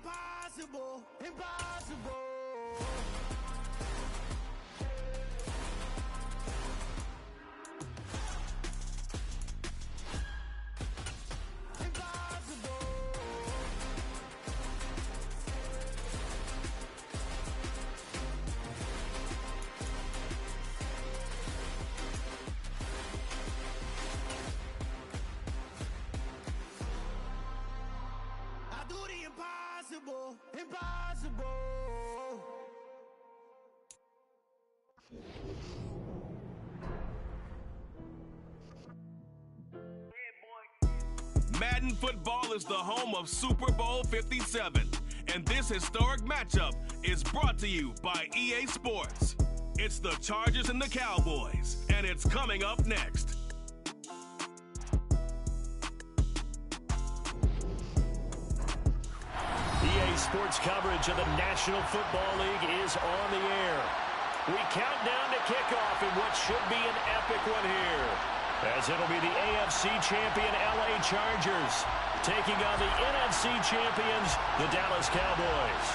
impossible, impossible. Impossible, impossible. Madden Football is the home of Super Bowl 57, and this historic matchup is brought to you by EA Sports. It's the Chargers and the Cowboys, and it's coming up next. EA Sports coverage of the National Football League is on the air. We count down to kickoff in what should be an epic one here, as it'll be the AFC champion LA Chargers taking on the NFC champions, the Dallas Cowboys.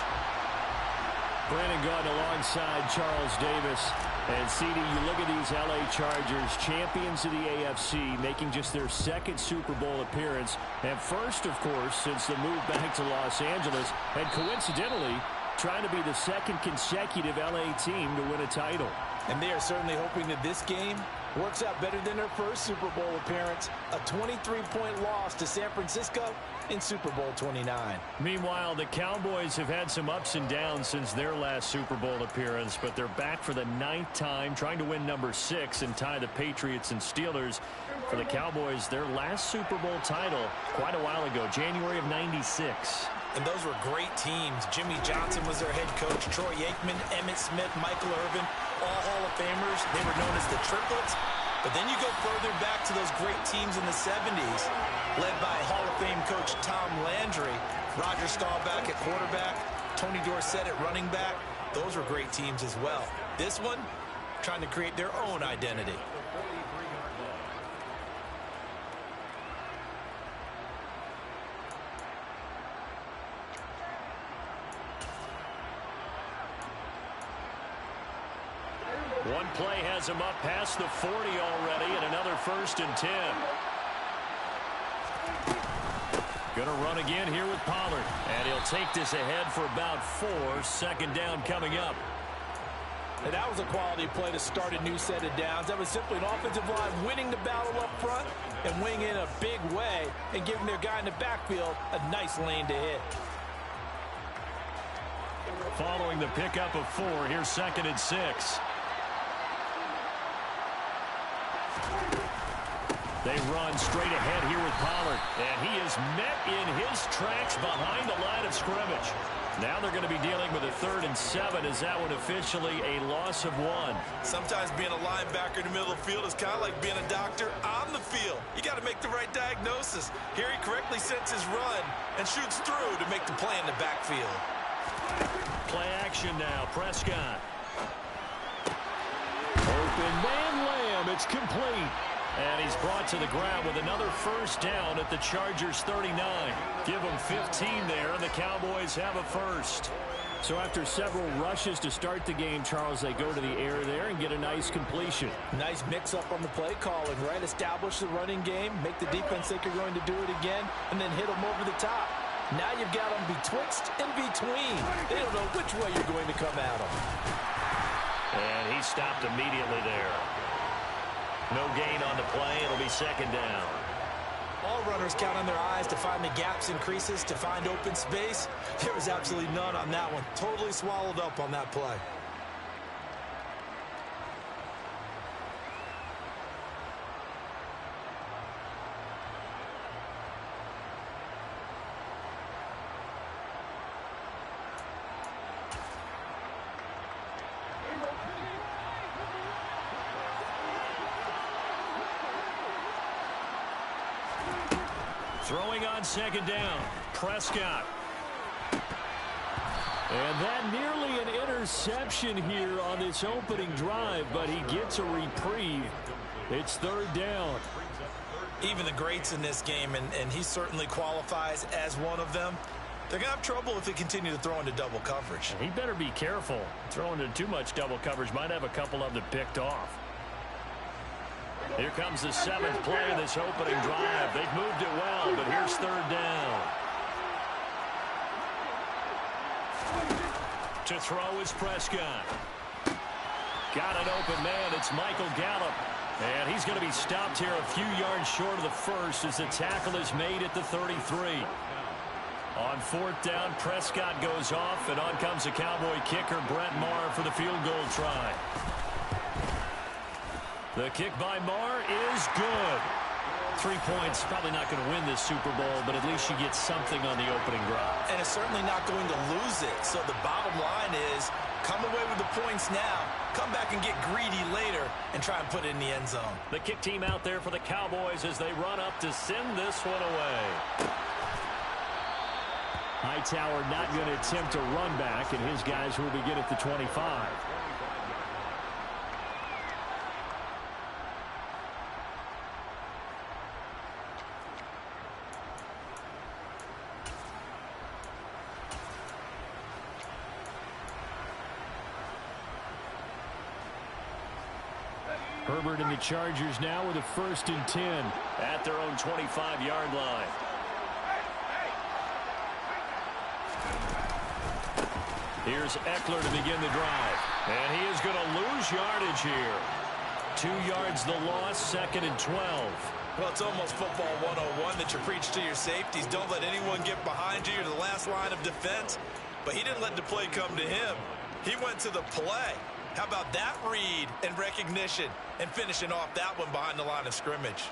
Brandon Gaudin alongside Charles Davis. And CD, you look at these LA Chargers, champions of the AFC, making just their second Super Bowl appearance. And first, of course, since the move back to Los Angeles. And coincidentally, trying to be the second consecutive LA team to win a title. And they are certainly hoping that this game works out better than their first Super Bowl appearance. A 23-point loss to San Francisco in Super Bowl 29. Meanwhile, the Cowboys have had some ups and downs since their last Super Bowl appearance, but they're back for the 9th time, trying to win number 6 and tie the Patriots and Steelers. For the Cowboys, their last Super Bowl title quite a while ago, January of '96. And those were great teams. Jimmy Johnson was their head coach. Troy Aikman, Emmitt Smith, Michael Irvin, all Hall of Famers. They were known as the Triplets. But then you go further back to those great teams in the 70s, led by Hall of Fame coach Tom Landry, Roger Staubach at quarterback, Tony Dorsett at running back. Those were great teams as well. This one, trying to create their own identity. One play has him up past the 40 already, and another 1st and 10. Gonna run again here with Pollard, and he'll take this ahead for about 4. 2nd down coming up. And that was a quality play to start a new set of downs. That was simply an offensive line winning the battle up front and winning in a big way and giving their guy in the backfield a nice lane to hit. Following the pickup of 4, here's 2nd and 6. They run straight ahead here with Pollard, and he is met in his tracks behind the line of scrimmage. Now they're going to be dealing with a 3rd and 7. Is that one officially a loss of 1? Sometimes being a linebacker in the middle of the field is kind of like being a doctor on the field. You got to make the right diagnosis. Here he correctly sets his run and shoots through to make the play in the backfield. Play action now. Prescott. Open man Lamb. It's complete. And he's brought to the ground with another 1st down at the Chargers 39. Give them 15 there, and the Cowboys have a 1st. So after several rushes to start the game, Charles, they go to the air there and get a nice completion. Nice mix-up on the play calling, right? Establish the running game, make the defense think you're going to do it again, and then hit them over the top. Now you've got them betwixt and between. They don't know which way you're going to come at them. And he stopped immediately there. No gain on the play. It'll be 2nd down. All runners count on their eyes to find the gaps and creases, to find open space. There was absolutely none on that one. Totally swallowed up on that play. Throwing on 2nd down, Prescott. And that nearly an interception here on this opening drive, but he gets a reprieve. It's 3rd down. Even the greats in this game, and he certainly qualifies as one of them, They're going to have trouble if they continue to throw into double coverage. He better be careful. Throwing into too much double coverage might have a couple of them picked off. Here comes the 7th play of this opening drive. They've moved it well, but here's 3rd down. To throw is Prescott. Got an open man. It's Michael Gallup. And he's going to be stopped here a few yards short of the first as the tackle is made at the 33. On 4th down, Prescott goes off, and on comes the Cowboy kicker, Brett Maher, for the field goal try. The kick by Maher is good. 3 points, probably not going to win this Super Bowl, but at least you get something on the opening drive. And it's certainly not going to lose it. So the bottom line is, come away with the points now, come back and get greedy later, and try and put it in the end zone. The kick team out there for the Cowboys as they run up to send this one away. Hightower not going to attempt a run back, and his guys will begin at the 25. Herbert and the Chargers now with a 1st and 10 at their own 25-yard line. Here's Eckler to begin the drive. And he is going to lose yardage here. 2 yards the loss, 2nd and 12. Well, it's almost football 101 that you preach to your safeties. Don't let anyone get behind you. You're the last line of defense. But he didn't let the play come to him. He went to the play. How about that read and recognition and finishing off that one behind the line of scrimmage?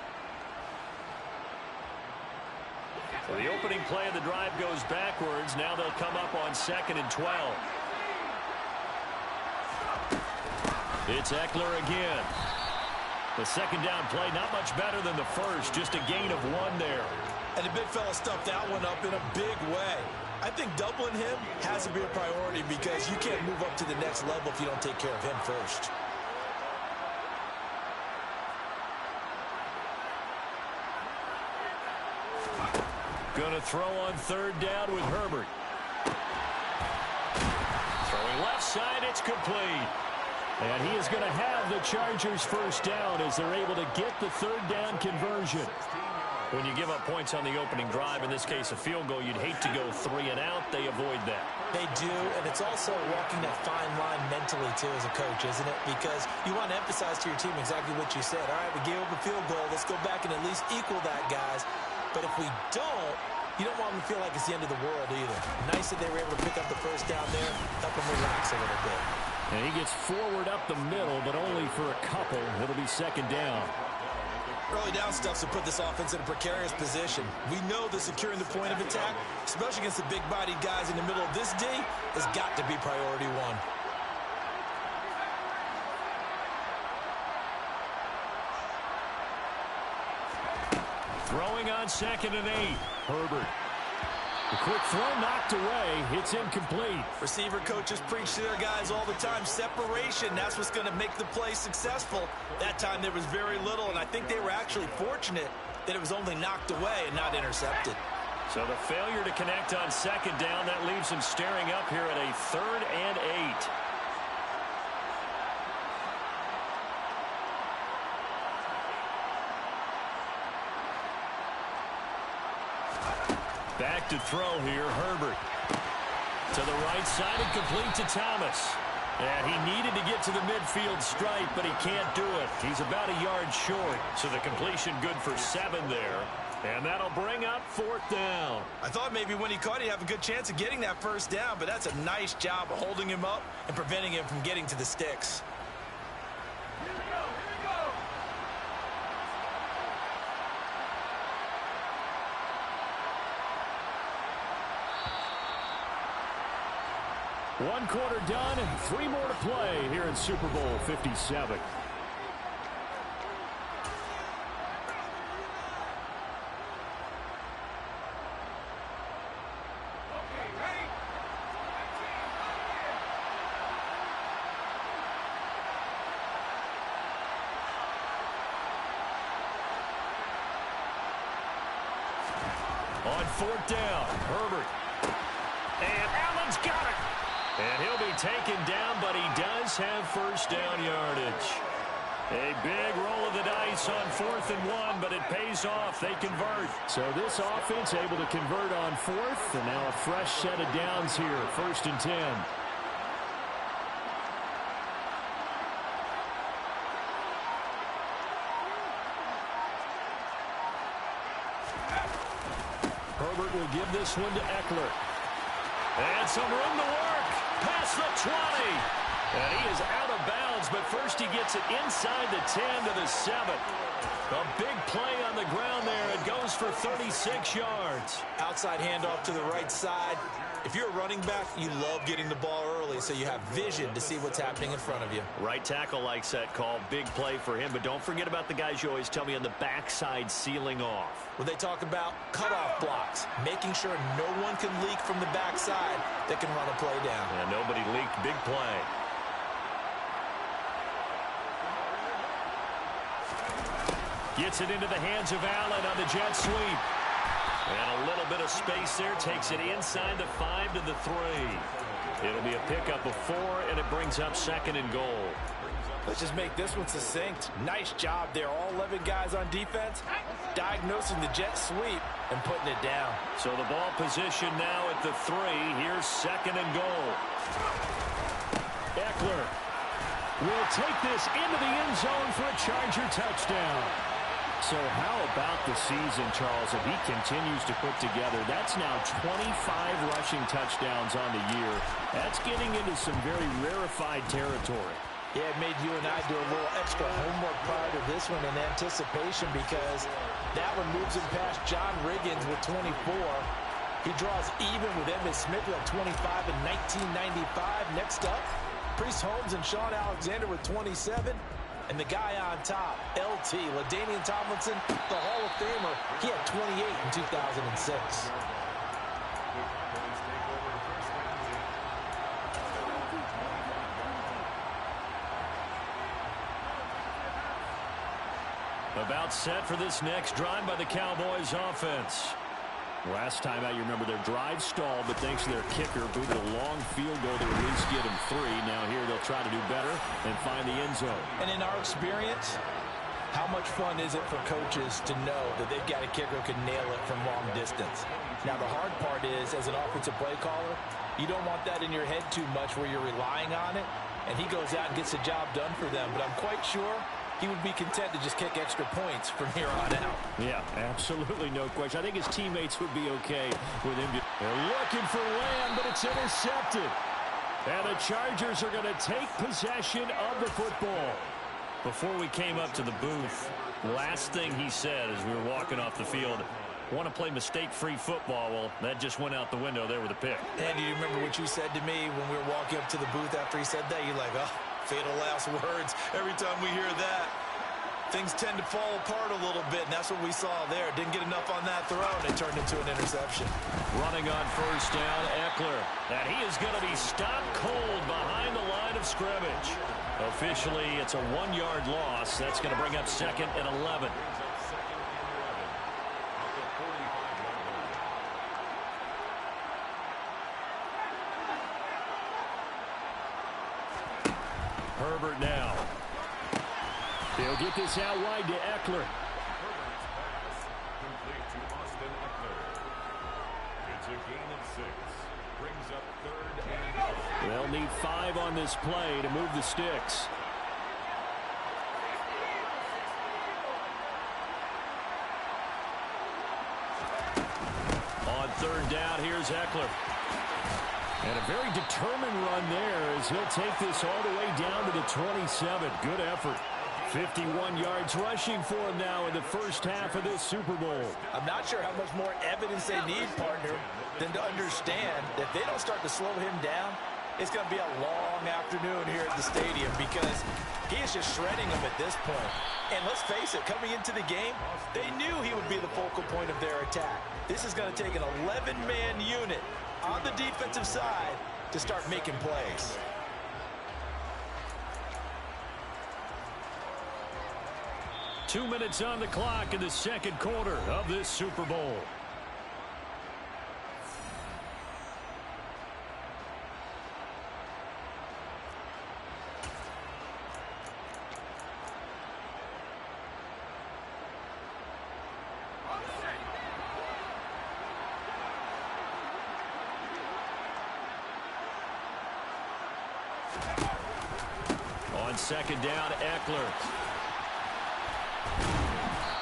So the opening play of the drive goes backwards. Now they'll come up on 2nd and 12. It's Eckler again. The 2nd down play, not much better than the first, just a gain of 1 there. And the big fella stuffed that one up in a big way. I think doubling him has to be a priority because you can't move up to the next level if you don't take care of him first. Going to throw on 3rd down with Herbert. Throwing left side, it's complete. And he is going to have the Chargers 1st down as they're able to get the 3rd down conversion. When you give up points on the opening drive, in this case a field goal, you'd hate to go 3 and out. They avoid that. They do, and it's also walking that fine line mentally, too, as a coach, isn't it? Because you want to emphasize to your team exactly what you said. All right, we gave up a field goal. Let's go back and at least equal that, guys. But if we don't, you don't want them to feel like it's the end of the world either. Nice that they were able to pick up the 1st down there, help them relax a little bit. And he gets forward up the middle, but only for a couple. It'll be 2nd down. Early down stuff to put this offense in a precarious position. We know that securing the point of attack, especially against the big-bodied guys in the middle of this D, has got to be priority 1. Throwing on 2nd and 8. Herbert. The quick throw knocked away. It's incomplete. Receiver coaches preach to their guys all the time. Separation, that's what's going to make the play successful. That time there was very little, and I think they were actually fortunate that it was only knocked away and not intercepted. So the failure to connect on 2nd down, that leaves them staring up here at a 3rd and 8. Back to throw here, Herbert. To the right side and complete to Thomas. And he needed to get to the midfield stripe, but he can't do it. He's about a yard short. So the completion good for 7 there. And that'll bring up 4th down. I thought maybe when he caught it, he'd have a good chance of getting that 1st down, but that's a nice job of holding him up and preventing him from getting to the sticks. One quarter done and 3 more to play here in Super Bowl 57. On 4th down, Herbert. And Allen's got it. And he'll be taken down, but he does have first down yardage. A big roll of the dice on 4th and 1, but it pays off. They convert. So this offense able to convert on 4th, and now a fresh set of downs here, 1st and 10. Herbert will give this one to Eckler. And some room to work. Past the 20. And he is out of bounds, but first he gets it inside the 10 to the 7. A big play on the ground there. It goes for 36 yards. Outside handoff to the right side. If you're a running back, you love getting the ball early so you have vision to see what's happening in front of you. Right tackle likes that call. Big play for him, but don't forget about the guys you always tell me on the backside sealing off. When they talk about cutoff blocks, making sure no one can leak from the backside that can run a play down. And nobody leaked. Big play. Gets it into the hands of Allen on the jet sweep. And a little bit of space there. Takes it inside the 5 to the 3. It'll be a pickup of 4, and it brings up 2nd and goal. Let's just make this one succinct. Nice job there. All 11 guys on defense diagnosing the jet sweep and putting it down. So the ball position now at the 3. Here's 2nd and goal. Eckler will take this into the end zone for a Charger touchdown. So how about the season, Charles, if he continues to put together? That's now 25 rushing touchdowns on the year. That's getting into some very rarefied territory. Yeah, it made you and I do a little extra homework prior to this one in anticipation because that one moves him past John Riggins with 24. He draws even with Emmitt Smith at 25 in 1995. Next up, Priest Holmes and Sean Alexander with 27. And the guy on top, LT, LaDainian Tomlinson, the Hall of Famer, he had 28 in 2006. About set for this next drive by the Cowboys offense. Last time out, you remember their drive stalled, but thanks to their kicker, booted a long field goal to at least get him 3. Now here they'll try to do better and find the end zone. And in our experience, how much fun is it for coaches to know that they've got a kicker who can nail it from long distance? Now the hard part is, as an offensive play caller, you don't want that in your head too much where you're relying on it, and he goes out and gets the job done for them. But I'm quite sure he would be content to just kick extra points from here on out. Yeah, absolutely no question. I think his teammates would be okay with him. They're looking for Lamb, but it's intercepted. And the Chargers are going to take possession of the football. Before we came up to the booth, last thing he said as we were walking off the field, want to play mistake-free football. Well, that just went out the window there with a pick. And do you remember what you said to me when we were walking up to the booth after he said that? You're like, oh, fatal last words. Every time we hear that, things tend to fall apart a little bit, and that's what we saw there. Didn't get enough on that throw, and it turned into an interception. Running on first down, Eckler. And he is going to be stopped cold behind the line of scrimmage. Officially, it's a 1-yard loss. That's going to bring up 2nd and 11. Herbert now. He'll get this out wide to Eckler. They'll need 5 on this play to move the sticks. On 3rd down, here's Eckler. And a very determined run there as he'll take this all the way down to the 27. Good effort. 51 yards rushing for him now in the first half of this Super Bowl. I'm not sure how much more evidence they need, partner, than to understand that if they don't start to slow him down, it's going to be a long afternoon here at the stadium because he is just shredding them at this point. And let's face it, coming into the game, they knew he would be the focal point of their attack. This is going to take an 11-man unit on the defensive side to start making plays. Two minutes on the clock in the second quarter of this Super Bowl. On second down, Eckler.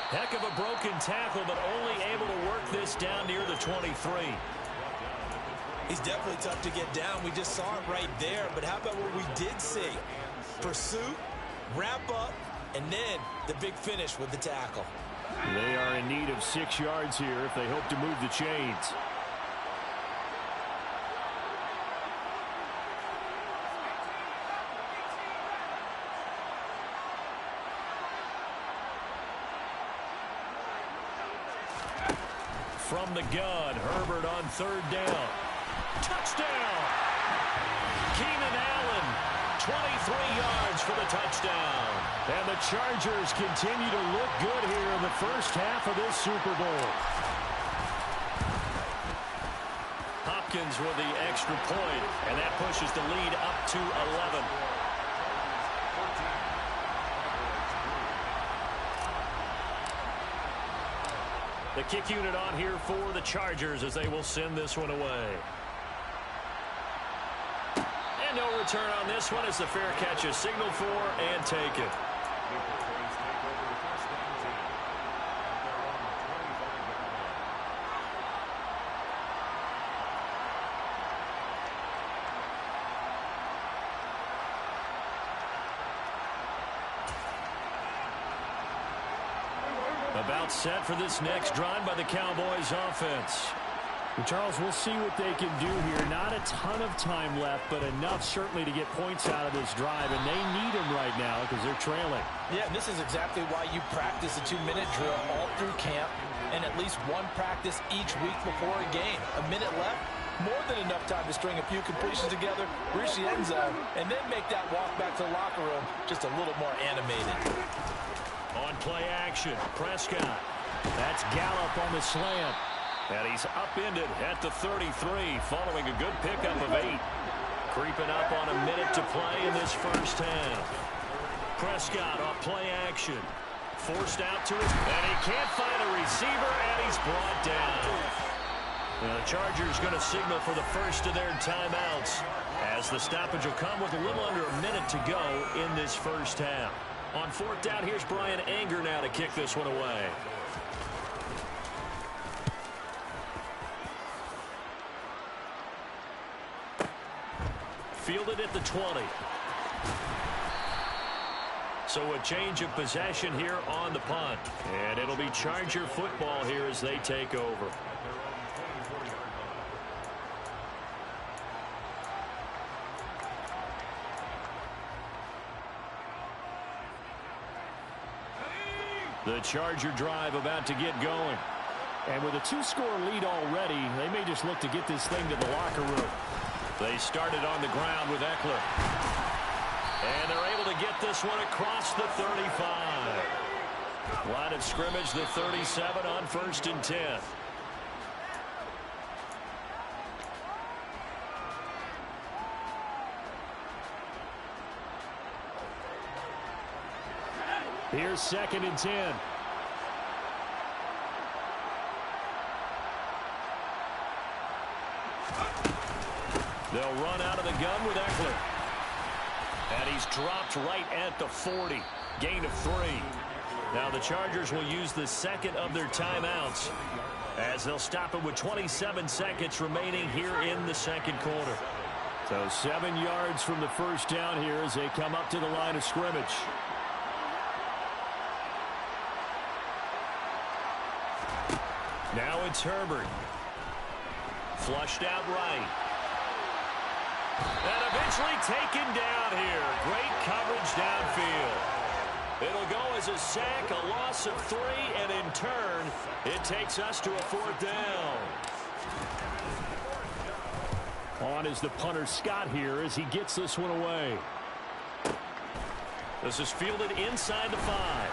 Heck of a broken tackle, but only able to work this down near the 23. He's definitely tough to get down. We just saw it right there. But how about what we did see? Pursuit, wrap up, and then the big finish with the tackle. They are in need of 6 yards here if they hope to move the chains. From the gun, Herbert on third down. Touchdown! Keenan Allen, 23 yards for the touchdown. And the Chargers continue to look good here in the first half of this Super Bowl. Hopkins with the extra point, and that pushes the lead up to 11. The kick unit on here for the Chargers as they will send this one away. And no return on this one as the fair catch is signaled for and taken. About set for this next drive by the Cowboys offense. Charles, we'll see what they can do here. Not a ton of time left, but enough certainly to get points out of this drive, and they need them right now because they're trailing. Yeah, and this is exactly why you practice a 2-minute drill all through camp and at least one practice each week before a game. A minute left, more than enough time to string a few completions together, reach the end zone, and then make that walk back to the locker room just a little more animated. On play action, Prescott. That's Gallup on the slant. And he's upended at the 33 following a good pickup of 8. Creeping up on a minute to play in this first half. Prescott on play action. Forced out to his, and he can't find a receiver, and he's brought down. The Chargers going to signal for the first of their timeouts as the stoppage will come with a little under a minute to go in this first half. On fourth down, here's Brian Anger now to kick this one away. Fielded at the 20. So a change of possession here on the punt. And it'll be Charger football here as they take over. The Charger drive about to get going. And with a 2-score lead already, they may just look to get this thing to the locker room. They started on the ground with Eckler. And they're able to get this one across the 35. Line of scrimmage, the 37 on 1st and 10. Here's 2nd and 10. They'll run out of the gun with Eckler. And he's dropped right at the 40. Gain of 3. Now the Chargers will use the second of their timeouts as they'll stop it with 27 seconds remaining here in the second quarter. So 7 yards from the first down here as they come up to the line of scrimmage. Now it's Herbert. Flushed out right. And eventually taken down here. Great coverage downfield. It'll go as a sack, a loss of 3, and in turn, it takes us to a 4th down. On is the punter Scott here as he gets this one away. This is fielded inside the 5.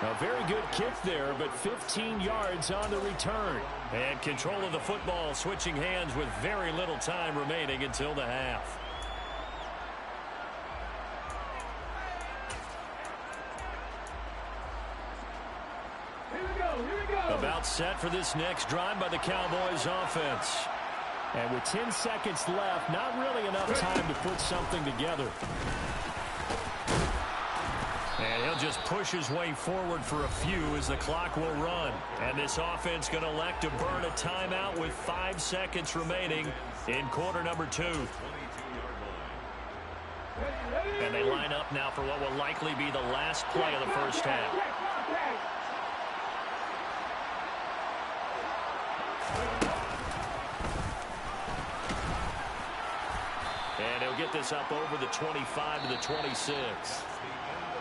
A very good kick there, but 15 yards on the return. And control of the football switching hands with very little time remaining until the half. Here we go. About set for this next drive by the Cowboys offense. And with 10 seconds left, not really enough time to put something together. And he'll just push his way forward for a few as the clock will run. And this offense going to elect to burn a timeout with 5 seconds remaining in quarter number 2. And they line up now for what will likely be the last play of the first half. And he'll get this up over the 25 to the 26.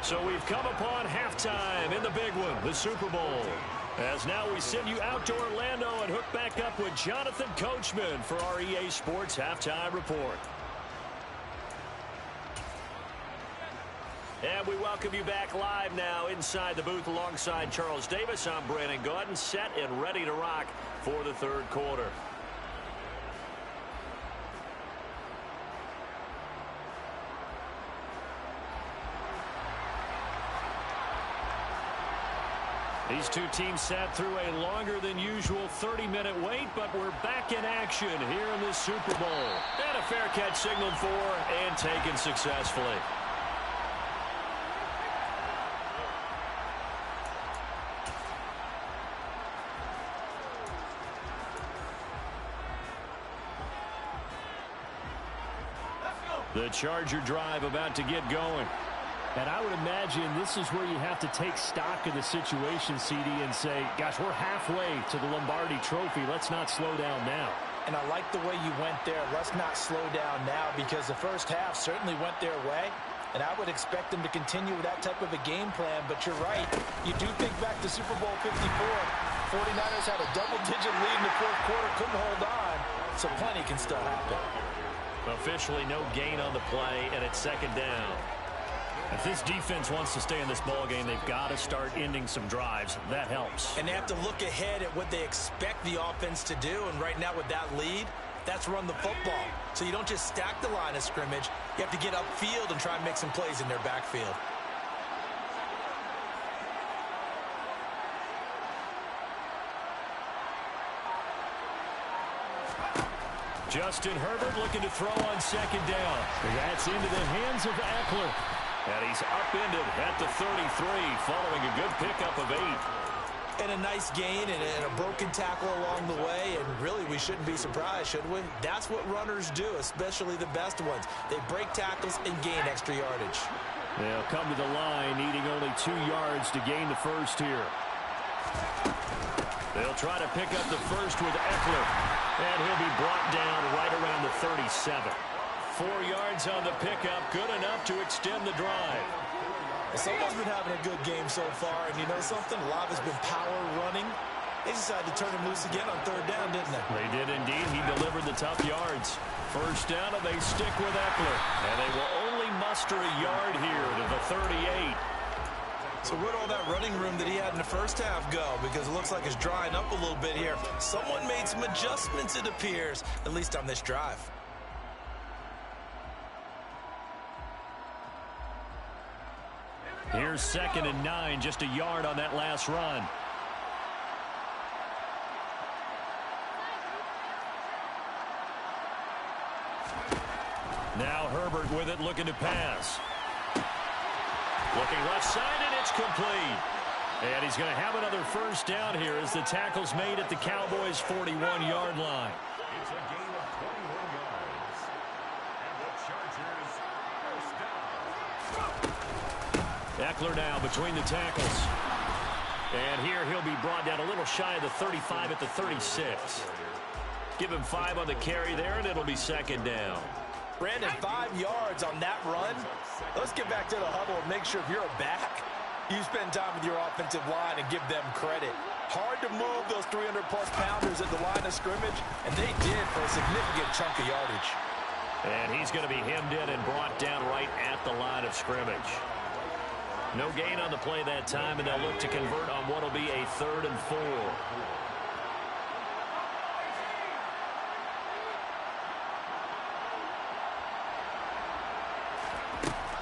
So we've come upon halftime in the big one, the Super Bowl. As now we send you out to Orlando and hook back up with Jonathan Coachman for our EA Sports Halftime Report. And we welcome you back live now inside the booth alongside Charles Davis. I'm Brandon Gaudin, set and ready to rock for the third quarter. These two teams sat through a longer than usual 30-minute wait, but we're back in action here in this Super Bowl. And a fair catch signaled for and taken successfully. The Charger drive about to get going. And I would imagine this is where you have to take stock of the situation, CD, and say, gosh, we're halfway to the Lombardi Trophy. Let's not slow down now. And I like the way you went there. Let's not slow down now, because the first half certainly went their way. And I would expect them to continue with that type of a game plan. But you're right. You do think back to Super Bowl 54. 49ers had a double-digit lead in the fourth quarter, couldn't hold on. So plenty can still happen. Officially no gain on the play, and it's second down. If this defense wants to stay in this ballgame, they've got to start ending some drives. That helps. And they have to look ahead at what they expect the offense to do. And right now with that lead, that's run the football. So you don't just stack the line of scrimmage. You have to get upfield and try and make some plays in their backfield. Justin Herbert looking to throw on second down. That's into the hands of Eckler. And he's upended at the 33 following a good pickup of 8. And a nice gain and a broken tackle along the way. And really, we shouldn't be surprised, should we? That's what runners do, especially the best ones. They break tackles and gain extra yardage. They'll come to the line, needing only 2 yards to gain the first here. They'll try to pick up the first with Eckler. And he'll be brought down right around the 37. 4 yards on the pickup, good enough to extend the drive. Someone's been having a good game so far, and you know something? A lot has been power running. They decided to turn him loose again on third down, didn't they? They did indeed. He delivered the tough yards. First down, and they stick with Eckler. And they will only muster a yard here to the 38. So where'd all that running room that he had in the first half go? Because it looks like it's drying up a little bit here. Someone made some adjustments, it appears, at least on this drive. Here's 2nd and 9, just a yard on that last run. Now Herbert with it, looking to pass. Looking left side, and it's complete. And he's going to have another first down here as the tackle's made at the Cowboys' 41-yard line. It's a gain of 21 yards. And the Chargers first down. Eckler now between the tackles. And here he'll be brought down a little shy of the 35 at the 36. Give him 5 on the carry there, and it'll be second down. Brandon, 5 yards on that run. Let's get back to the huddle and make sure if you're a back, you spend time with your offensive line and give them credit. Hard to move those 300-plus pounders at the line of scrimmage, and they did for a significant chunk of yardage. And he's going to be hemmed in and brought down right at the line of scrimmage. No gain on the play that time, and they'll look to convert on what will be a 3rd and 4.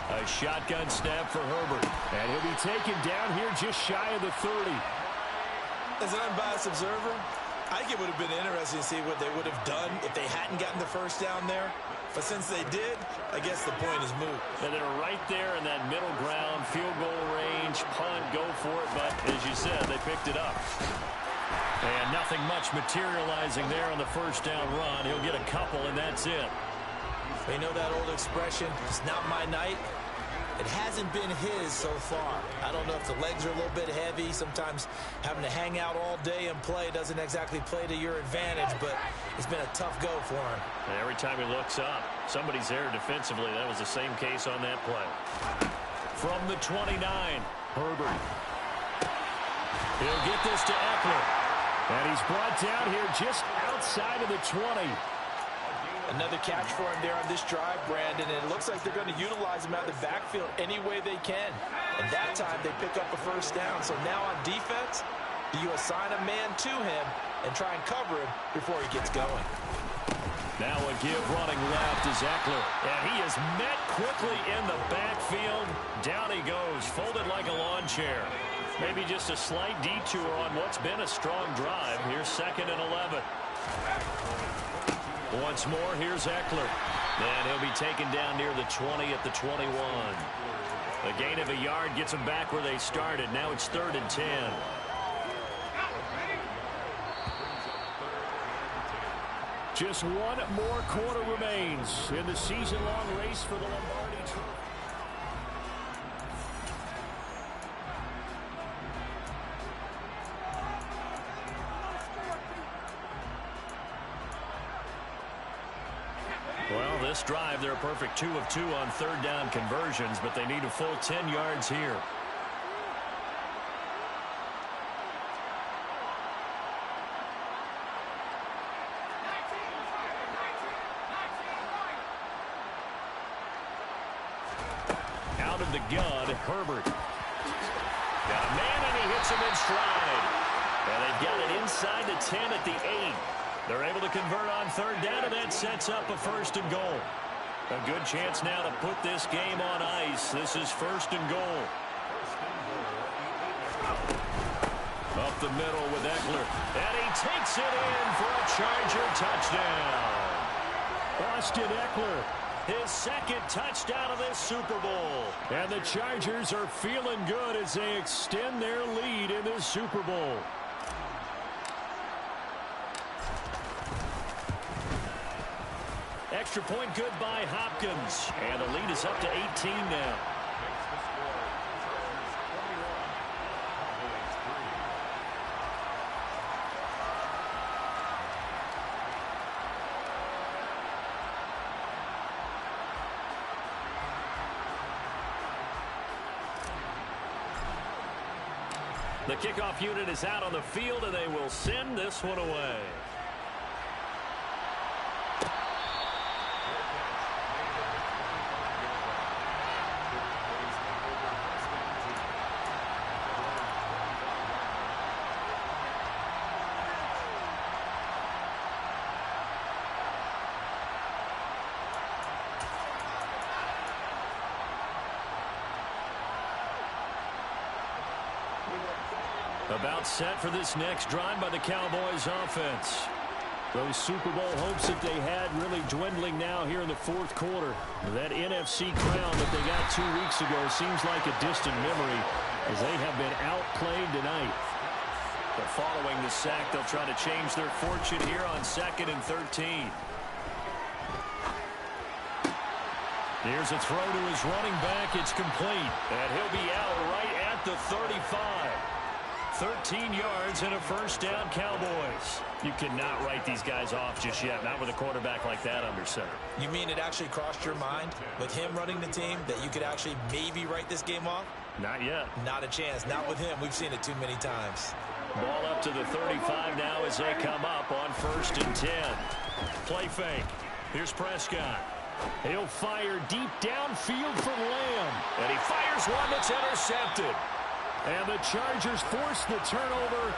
A shotgun snap for Herbert. And he'll be taken down here just shy of the 30. As an unbiased observer, I think it would have been interesting to see what they would have done if they hadn't gotten the first down there. But since they did, I guess the point is moot. And they're right there in that middle ground, field goal range, punt, go for it. But as you said, they picked it up. And nothing much materializing there on the first down run. He'll get a couple, and that's it. You know that old expression, it's not my night? It hasn't been his so far. I don't know if the legs are a little bit heavy. Sometimes having to hang out all day and play doesn't exactly play to your advantage, but it's been a tough go for him. And every time he looks up, somebody's there defensively. That was the same case on that play. From the 29, Herbert. He'll get this to Eckler. And he's brought down here just outside of the 20. Another catch for him there on this drive, Brandon, and it looks like they're going to utilize him out of the backfield any way they can. And that time they pick up a first down. So now on defense, do you assign a man to him and try and cover him before he gets going? Now a give running left is Eckler. And he is met quickly in the backfield. Down he goes, folded like a lawn chair. Maybe just a slight detour on what's been a strong drive. Here's 2nd and 11. Once more, here's Eckler. And he'll be taken down near the 20 at the 21. A gain of a yard gets them back where they started. Now it's 3rd and 10. Just one more quarter remains in the season-long race for the Lombardi Trophy. Well, this drive, they're a perfect 2 of 2 on 3rd down conversions, but they need a full 10 yards here. Out of the gun, Herbert. Got a man, and he hits him in stride. And they've got it inside the 10 at the 8. They're able to convert on 3rd down, and that sets up a 1st and goal. A good chance now to put this game on ice. This is 1st and goal. Up the middle with Eckler. And he takes it in for a Charger touchdown. Austin Eckler, his 2nd touchdown of this Super Bowl. And the Chargers are feeling good as they extend their lead in this Super Bowl. Extra point good by Hopkins. And the lead is up to 18 now. The kickoff unit is out on the field, and they will send this one away. About set for this next drive by the Cowboys offense. Those Super Bowl hopes that they had really dwindling now here in the 4th quarter. That NFC crown that they got 2 weeks ago seems like a distant memory as they have been outplayed tonight. But following the sack, they'll try to change their fortune here on 2nd and 13. Here's a throw to his running back. It's complete. And he'll be out right at the 35. 13 yards and a 1st down, Cowboys. You cannot write these guys off just yet, not with a quarterback like that under center. You mean it actually crossed your mind with him running the team that you could actually maybe write this game off? Not yet. Not a chance. Not with him. We've seen it too many times. Ball up to the 35 now as they come up on 1st and 10. Play fake. Here's Prescott. He'll fire deep downfield for Lamb. And he fires one that's intercepted. And the Chargers force the turnover.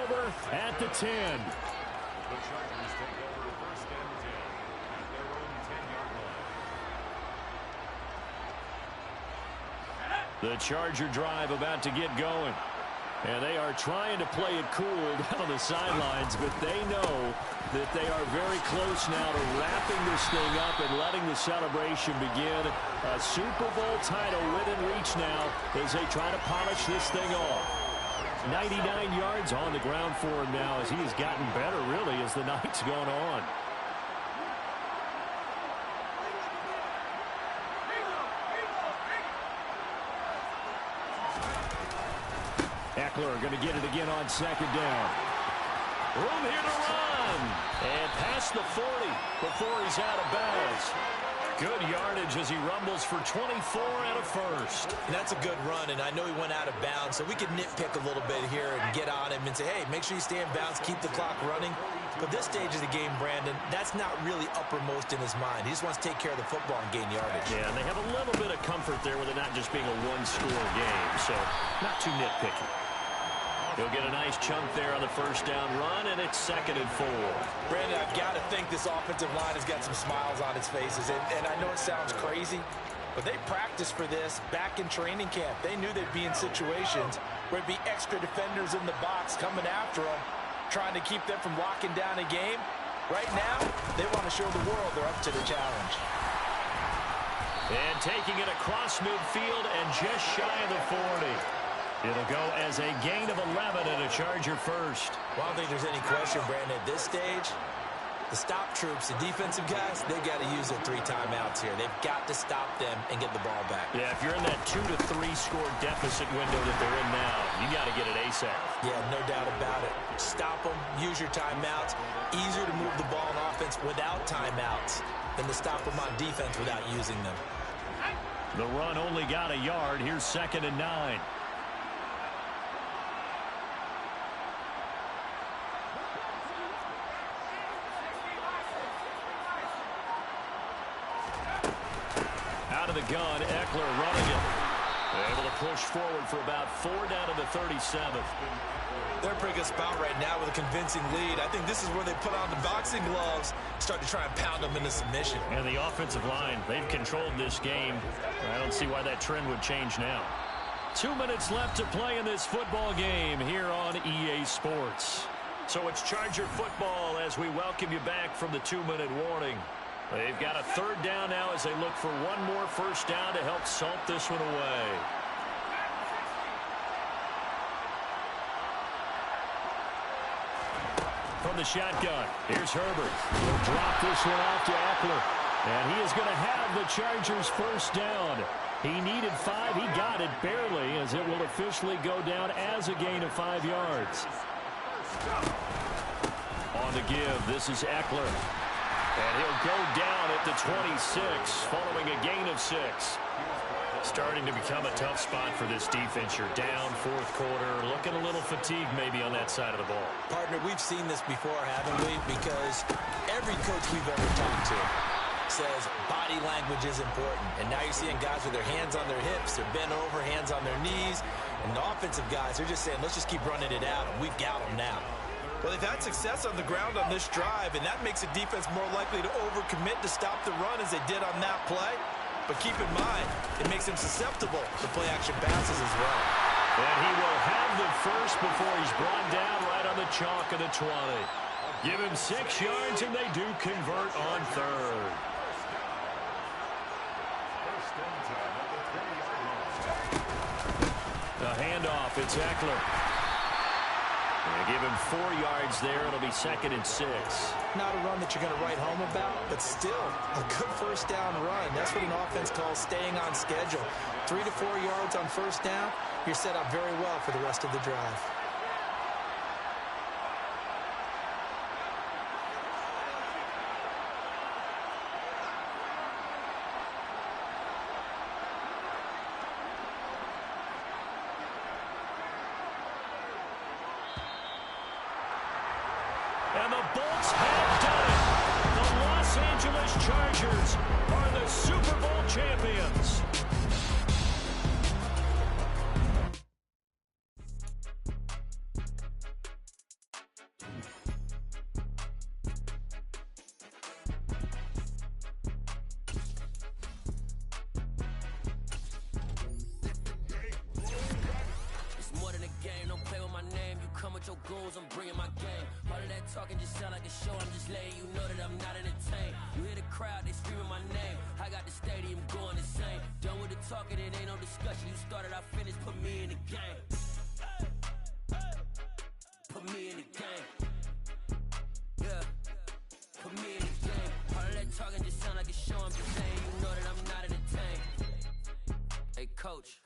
Over at the 10. The Chargers take over 1st and 10 at their own 10-yard line. The Charger drive about to get going. And they are trying to play it cool down the sidelines, but they know that they are very close now to wrapping this thing up and letting the celebration begin. A Super Bowl title within reach now as they try to polish this thing off. 99 yards on the ground for him now as he has gotten better, really, as the night's gone on. Eckler going to get it again on second down. Room here to run. And past the 40 before he's out of bounds. Good yardage as he rumbles for 24 and a first. And that's a good run, and I know he went out of bounds, so we could nitpick a little bit here and get on him and say, hey, make sure you stay in bounds, keep the clock running. But this stage of the game, Brandon, that's not really uppermost in his mind. He just wants to take care of the football and gain yardage. Yeah, and they have a little bit of comfort there with it not just being a one-score game, so not too nitpicky. He'll get a nice chunk there on the first down run, and it's 2nd and 4. Brandon, I've got to think this offensive line has got some smiles on its faces, and I know it sounds crazy, but they practiced for this back in training camp. They knew they'd be in situations where it'd be extra defenders in the box coming after them, trying to keep them from locking down a game. Right now, they want to show the world they're up to the challenge. And taking it across midfield and just shy of the 40. It'll go as a gain of 11 and a Charger first. Well, I don't think there's any question, Brandon, at this stage, the stop troops, the defensive guys, they got to use their 3 timeouts here. They've got to stop them and get the ball back. Yeah, if you're in that 2 to 3 score deficit window that they're in now, you got to get it ASAP. Yeah, no doubt about it. Stop them, use your timeouts. Easier to move the ball on offense without timeouts than to stop them on defense without using them. The run only got a yard. Here's 2nd and 9. Out of the gun, Eckler running it. Able to push forward for about 4 down to the 37th. They're in a pretty good spot right now with a convincing lead. I think this is where they put on the boxing gloves, start to try and pound them into submission. And the offensive line, they've controlled this game. I don't see why that trend would change now. 2 minutes left to play in this football game here on EA Sports. So it's Charger football as we welcome you back from the 2-minute warning. They've got a 3rd down now as they look for one more first down to help salt this one away. From the shotgun, here's Herbert. He'll drop this one off to Eckler. And he is going to have the Chargers first down. He needed 5. He got it barely as it will officially go down as a gain of 5 yards. On the give, this is Eckler. And he'll go down at the 26 following a gain of 6. Starting to become a tough spot for this defense. You're down 4th quarter, looking a little fatigued maybe on that side of the ball. Partner, we've seen this before, haven't we? Because every coach we've ever talked to says body language is important. And now you're seeing guys with their hands on their hips, they're bent over, hands on their knees. And the offensive guys, they're just saying, let's just keep running it out. We've got them now. Well, they've had success on the ground on this drive, and that makes the defense more likely to overcommit to stop the run as they did on that play. But keep in mind, it makes them susceptible to play-action passes as well. And he will have the first before he's brought down right on the chalk of the 20. Give him 6 yards, and they do convert on 3rd. The handoff, it's Eckler. They give him 4 yards there. It'll be 2nd and 6. Not a run that you're going to write home about, but still a good first down run. That's what an offense calls staying on schedule. 3 to 4 yards on first down, you're set up very well for the rest of the drive. And the Bolts have done it. The Los Angeles Chargers are the Super Bowl champions. shows, I'm bringing my game. All of that talking just sound like a show, I'm just letting you know that I'm not entertained. You hear the crowd, they screaming my name. I got the stadium going insane. Done with the talking, it ain't no discussion. You started, I finished, put me in the game. Put me in the game. Yeah. Put me in the game. All of that talking just sound like a show, I'm just saying you know that I'm not entertained. Hey, coach.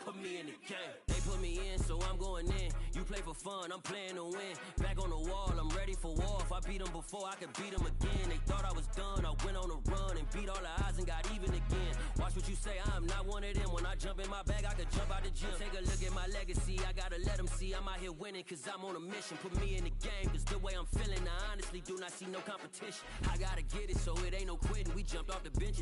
Put me in the game. They put me in, so I'm going in. You play for fun, I'm playing to win. Back on the wall, I'm ready for war. If I beat them before, I could beat them again. They thought I was done, I went on a run and beat all the odds and got even again. Watch what you say, I'm not one of them. When I jump in my bag, I could jump out the gym. Take a look at my legacy, I gotta let them see I'm out here winning, cause I'm on a mission. Put me in the game, cause the way I'm feeling, I honestly do not see no competition. I gotta get it, so it ain't no quitting. We jumped off the benches.